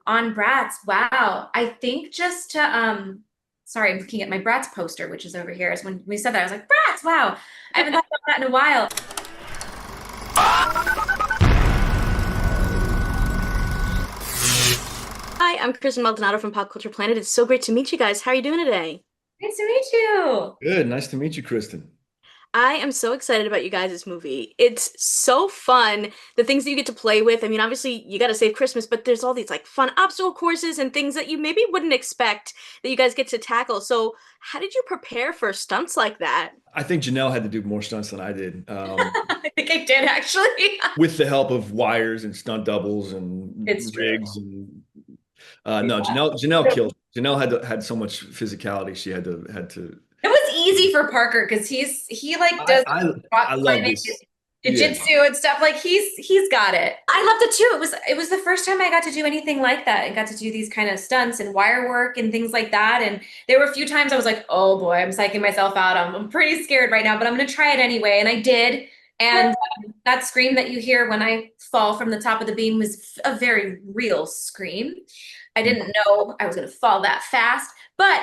On Bratz, wow. I think just to sorry, I'm looking at my Bratz poster, which is over here. Is when we said that, I was like, Bratz, wow. I haven't thought about that in a while. Hi, I'm Kristen Maldonado from Pop Culture Planet. It's so great to meet you guys. How are you doing today? Nice to meet you. Good. Nice to meet you, Kristen. I am so excited about you guys' movie. It's so fun, the things that you get to play with. I mean, obviously, you got to save Christmas, but there's all these like fun obstacle courses and things that you maybe wouldn't expect that you guys get to tackle. So, how did you prepare for stunts like that? I think Janelle had to do more stunts than I did, I think I did actually. with the help of wires and stunt doubles and It's true. rigs. And no, Janelle killed. Janelle had so much physicality. She had to. It was easy for Parker because he like I does I, I rock love climbing this. and Yeah. jujitsu and stuff. Like he's got it. I loved it too. It was the first time I got to do anything like that and got to do these kind of stunts and wire work and things like that. And there were a few times I was like, oh boy, I'm psyching myself out. I'm pretty scared right now, but I'm gonna try it anyway. And I did. And that scream that you hear when I fall from the top of the beam was a very real scream. I didn't know I was gonna fall that fast, but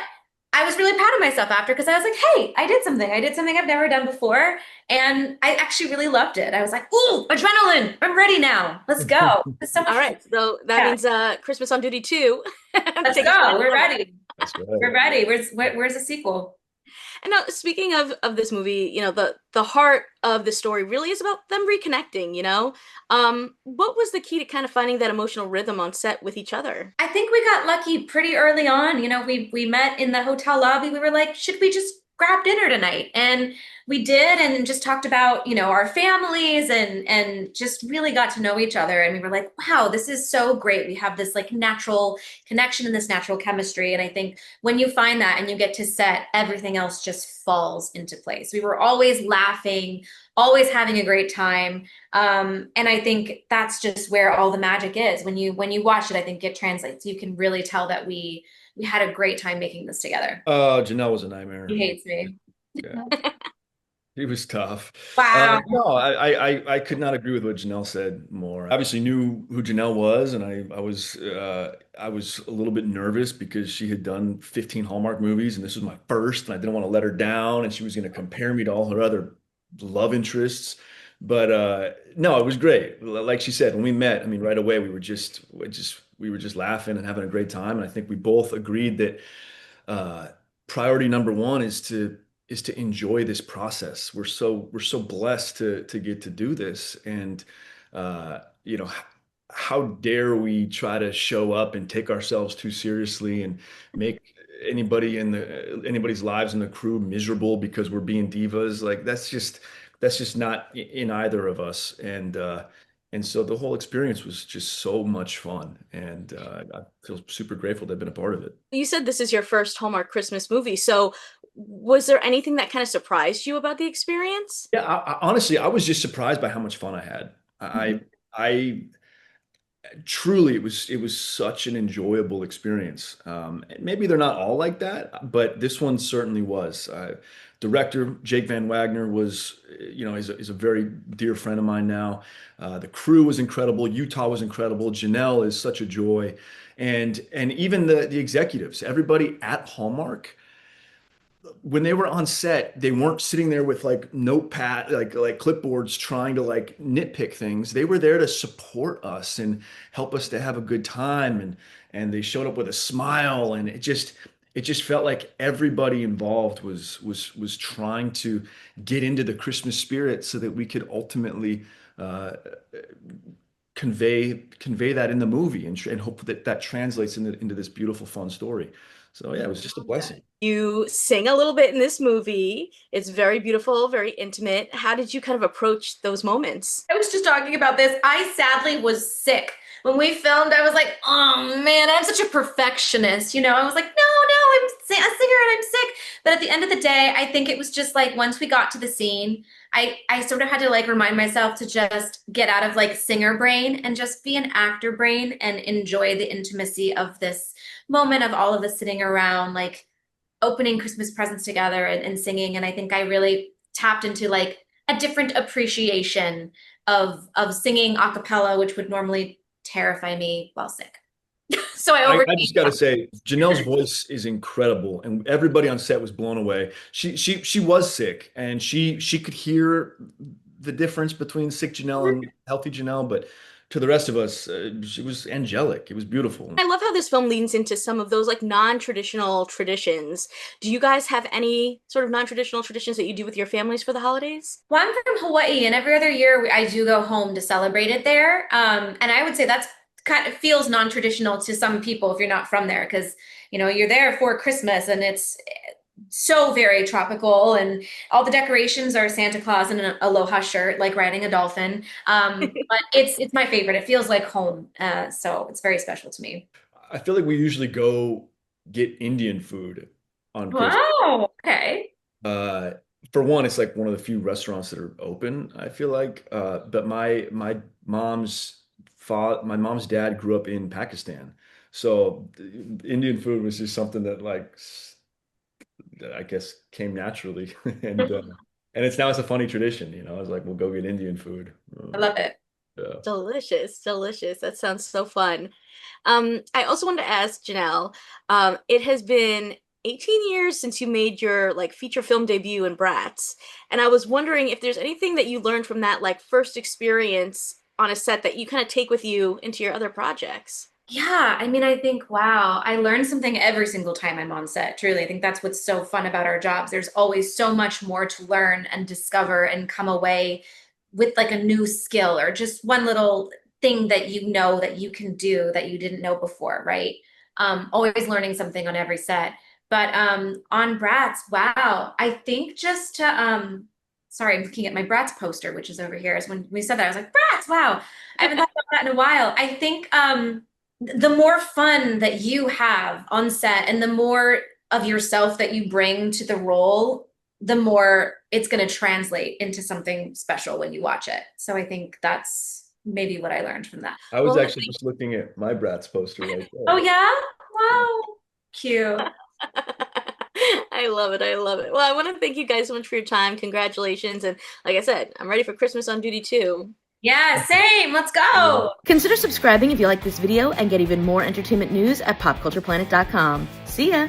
I was really proud of myself after because I was like, hey, I did something. I did something I've never done before. And I actually really loved it. I was like, ooh, adrenaline. I'm ready now. Let's go. It's so much All fun. right, so that Yeah, means Christmas on Duty 2. let's Takes place go. We're on ready. That's right. We're ready. Where's the sequel? And now, speaking of this movie, the heart of the story really is about them reconnecting, you know? What was the key to kind of finding that emotional rhythm on set with each other? I think we got lucky pretty early on. We met in the hotel lobby. We were like, should we just grab dinner tonight? And we did and just talked about, our families and just really got to know each other. And we were like, wow, this is so great. We have this like natural connection and this natural chemistry. And I think when you find that and you get to set, everything else just falls into place. We were always laughing, always having a great time. And I think that's just where all the magic is. When you watch it, I think it translates. You can really tell that we had a great time making this together. Janelle was a He nightmare. hates me. Yeah, he was tough. Wow. No, I could not agree with what Janelle said more. I obviously knew who Janelle was, and I was a little bit nervous because she had done 15 Hallmark movies, and this was my first, and I didn't want to let her down, and she was going to compare me to all her other love interests. But no, it was great. Like she said, when we met, I mean, right away we were just laughing and having a great time, and I think we both agreed that uh, priority number one is to enjoy this process. We're so blessed to get to do this, and how dare we try to show up and take ourselves too seriously and make anybody's lives in the crew miserable because we're being divas? Like that's just not in either of us, and so the whole experience was just so much fun, and I feel super grateful to have been a part of it. You said this is your first Hallmark Christmas movie, so was there anything that kind of surprised you about the experience? Yeah, honestly, I was just surprised by how much fun I had. I truly, it was such an enjoyable experience. Maybe they're not all like that, but this one certainly was. Director Jake Van Wagner is a very dear friend of mine now. The crew was incredible. Utah was incredible. Janelle is such a joy, and even the executives, everybody at Hallmark when they were on set, they weren't sitting there with like notepad, like clipboards trying to like nitpick things. They were there to support us and help us to have a good time, and they showed up with a smile, and it just felt like everybody involved was trying to get into the Christmas spirit so that we could ultimately uh, convey that in the movie and hope that that translates into this beautiful fun story. So yeah, it was just a blessing. You sing a little bit in this movie. It's very beautiful, very intimate. How did you kind of approach those moments? I was just talking about this. I sadly was sick. When we filmed, I was like, oh man, I'm such a perfectionist. I was like, no, a singer and I'm sick. But at the end of the day, I think it was just like once we got to the scene, I sort of had to like remind myself to just get out of like singer brain and just be an actor brain and enjoy the intimacy of this moment of all of us sitting around, like opening Christmas presents together and singing. And I think I really tapped into like a different appreciation of singing a cappella, which would normally terrify me while sick. So I I overcame just got to say, Janelle's voice is incredible, and everybody on set was blown away. She was sick, and she could hear the difference between sick Janelle that. and healthy Janelle, but to the rest of us, she was angelic. It was beautiful. I love how this film leans into some of those like non-traditional traditions. Do you guys have any sort of non-traditional traditions that you do with your families for the holidays? Well, I'm from Hawaii, and every other year I do go home to celebrate it there. And I would say that's kind of feels non-traditional to some people if you're not from there, because you're there for Christmas, and it's so very tropical, and all the decorations are Santa Claus in an aloha shirt, like riding a dolphin. But it's my favorite. It feels like home, so it's very special to me. I feel like we usually go get Indian food on Christmas. Wow. Okay. Uh, for one, it's like one of the few restaurants that are open, I feel like. But my mom's dad grew up in Pakistan. So Indian food was just something that that I guess came naturally. And it's a funny tradition, you know. I was like, we'll go get Indian food. I love it. Yeah. Delicious, delicious. That sounds so fun. I also wanted to ask Janelle, it has been 18 years since you made your like feature film debut in Bratz, and I was wondering if there's anything that you learned from that like first experience on a set that you kind of take with you into your other projects. Yeah, I mean, I think, wow, I learn something every single time I'm on set. Truly, I think that's what's so fun about our jobs. There's always so much more to learn and discover and come away with like a new skill or just one little thing that that you can do that you didn't know before, right? Always learning something on every set. But on Bratz, wow, I think just to sorry, I'm looking at my Bratz poster, which is over here. Is when we said that, I was like, Bratz, wow. I haven't thought about that in a while. I think the more fun that you have on set and the more of yourself that you bring to the role, the more it's going to translate into something special when you watch it. So I think that's maybe what I learned from that. I was Well, actually just looking at my Bratz poster right Oh, there. yeah? Yeah. Wow. Cute. I love it. I love it. Well, I want to thank you guys so much for your time. Congratulations. And like I said, I'm ready for Christmas on duty too. Yeah, same. Let's go. Consider subscribing if you like this video and get even more entertainment news at popcultureplanet.com. See ya!